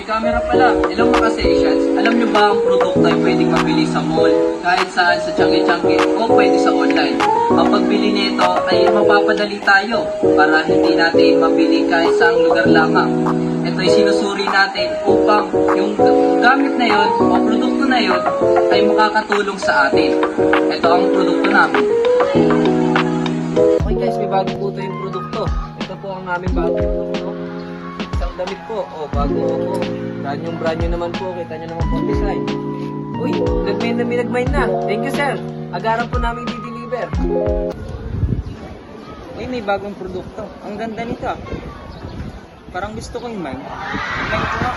may camera pala. Hello mga sessions. Alam nyo ba ang produkto ay pwedeng mabili sa mall, kahit saan, sa Changi-Changi, o pwede sa online? Ang pagbili nito ay mapapadali tayo para hindi natin mabili kahit saang lugar lamang. Ito ay sinusuri natin upang yung gamit na yon o produkto na yon ay makakatulong sa atin. Ito ang produkto namin. Okay guys, may bago po ito yung produkto. Ito po ang aming bagong produkto. Isang damit po. O, bago po. Brand new naman po. Kita nyo naman po ang design. Uy, nagmain na. Thank you sir. Agaran po namin di-deliver. Uy, may bagong produkto. Ang ganda nito. Parang gusto ko yung mine. Mine ko nga.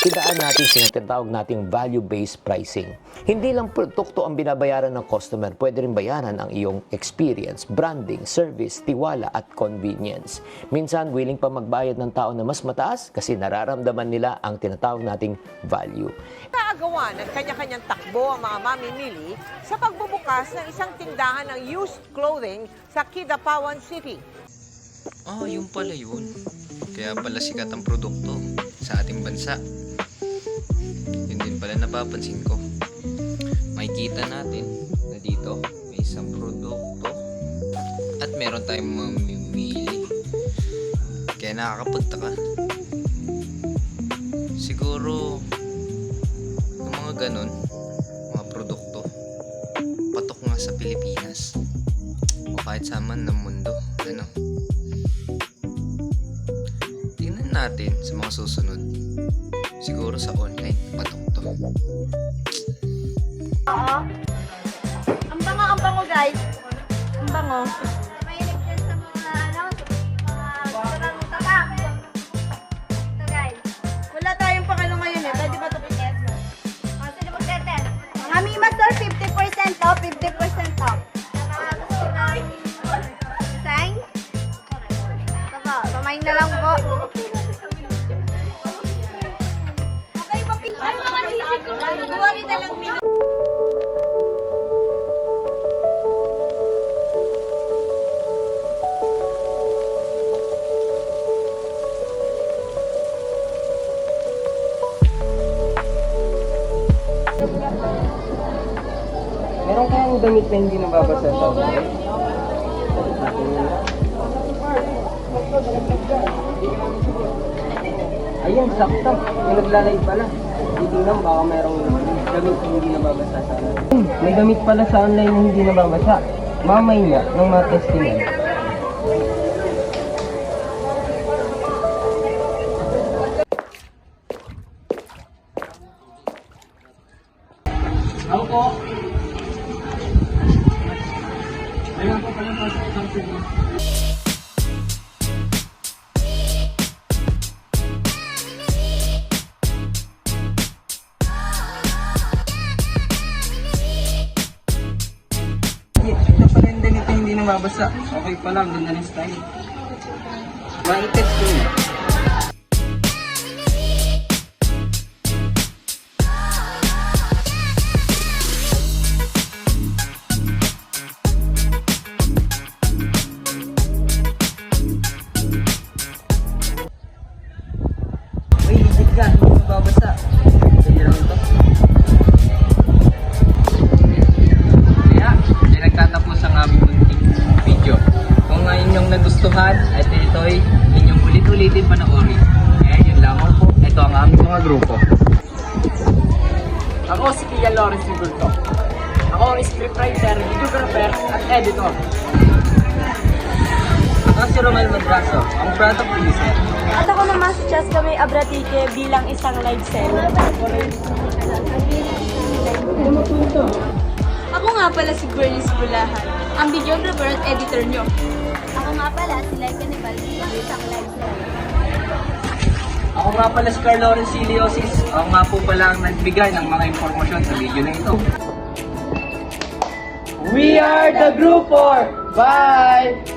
Tindaan natin sinatawag nating value-based pricing. Hindi lang produkto ang binabayaran ng customer, pwede rin bayaran ang iyong experience, branding, service, tiwala at convenience. Minsan, willing pa magbayad ng tao na mas mataas kasi nararamdaman nila ang tinatawag nating value. Naagawa ng kanya-kanyang takbo ang mga mamimili sa pagbubukas ng isang tindahan ng used clothing sa Kidapawan City. Ah, yun pala yun. Kaya pala sikat ang produkto sa ating bansa. Yun din pala napapansin ko. Makikita natin na dito may isang produkto at meron tayong mamimili. Kaya nakakapagtaka. Siguro yung mga ganun, mga produkto, patok nga sa Pilipinas o kahit sa man ng mundo. Ano? Tingnan natin sa mga susunod. Siguro sa online, patok to. Oo. Ang bango guys. Ang bango. Mahilig din sa mga sarang tabak. Ito guys. Wala tayong pakalo ngayon eh. Pwede ba ito pites? Sino mag-test? Mga Mima Store, 50% off, 50% off. Design? Ito po, pamain na lang po. Okay, papilay mga nisip ko. Buwari na lang Mima. Meron kayang damit na hindi nababasa sa ayun, sakto. May naglalay pala. Titingnan baka merong damit na hindi nababasa sa online. May damit pala sa online na hindi nababasa. Mamay niya nang matestingan. Ako po. Ayun po pala sa something. Ito pala yung ganito hindi nababasa. Okay pa lang, ganda ng style. Ma-test ko yun. Uy, legit ka, hindi mababasa. Ganyan lang ito. Kaya, nagtatapos ang aming munting video. Kung inyong nagustuhan, at ito'y inyong ulit-ulitin panoorin. Kaya yun lamang po. Ito ang aming mga grupo. Ako si Kia Lawrence Sigurdo. Ako ang scriptwriter, videographer, at editor. Ako si Romel Madraso, ang product producer. At ako naman si Cheska May Abratike bilang isang live seller. Ako nga pala si Bernice Bulahan, ang videographer at editor nyo. Ako nga pala si Live Canibal, bilang isang live seller. Ako nga pala si Carl Lawrence Iliosis. Ako nga po pala ang nagbigay ng mga impormasyon sa video na ito. We are the Group 4! Bye!